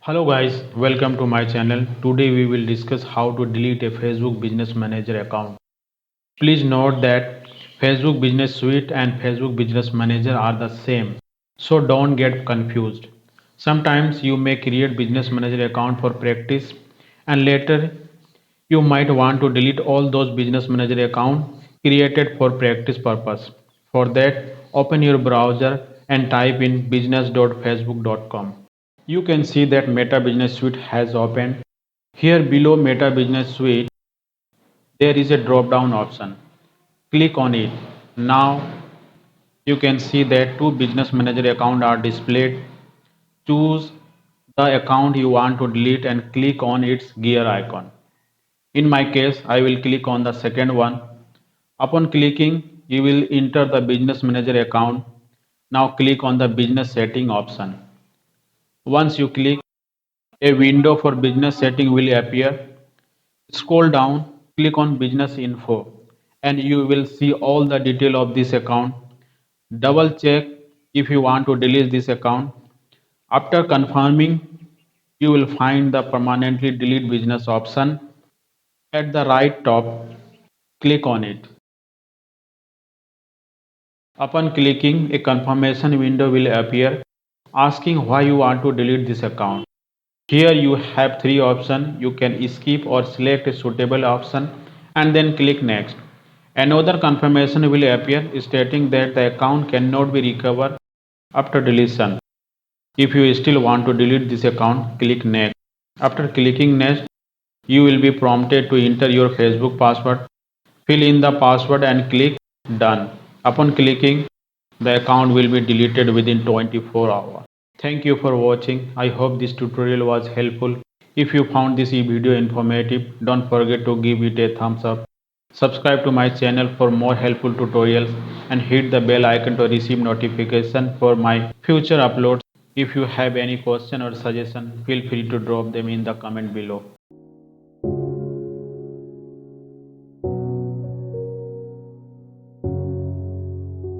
Hello guys, welcome to my channel. Today we will discuss how to delete a Facebook Business Manager account. Please note that Facebook Business Suite and Facebook Business Manager are the same, so don't get confused. Sometimes you may create Business Manager account for practice and later you might want to delete all those Business Manager account created for practice purpose. For that, open your browser and type in business.facebook.com. You can see that Meta Business Suite has opened. Here below Meta Business Suite, there is a drop down option. Click on it. Now you can see that two business manager accounts are displayed. Choose the account you want to delete and click on its gear icon. In my case, I will click on the second one. Upon clicking, you will enter the business manager account. Now click on the business setting option. Once you click, a window for business setting will appear. Scroll down, click on business info and you will see all the detail of this account. Double check if you want to delete this account. After confirming, you will find the permanently delete business option at the right top. Click on it. Upon clicking, a confirmation window will appear asking why you want to delete this account. Here you have three options. You can skip or select a suitable option and then click next. Another confirmation will appear stating that the account cannot be recovered after deletion. If you still want to delete this account, click next. After clicking next, you will be prompted to enter your Facebook password. Fill in the password and click done. Upon clicking, the account will be deleted within 24 hours. Thank you for watching. I hope this tutorial was helpful. If you found this video informative, don't forget to give it a thumbs up. Subscribe to my channel for more helpful tutorials and hit the bell icon to receive notification for my future uploads. If you have any question or suggestion, feel free to drop them in the comment below.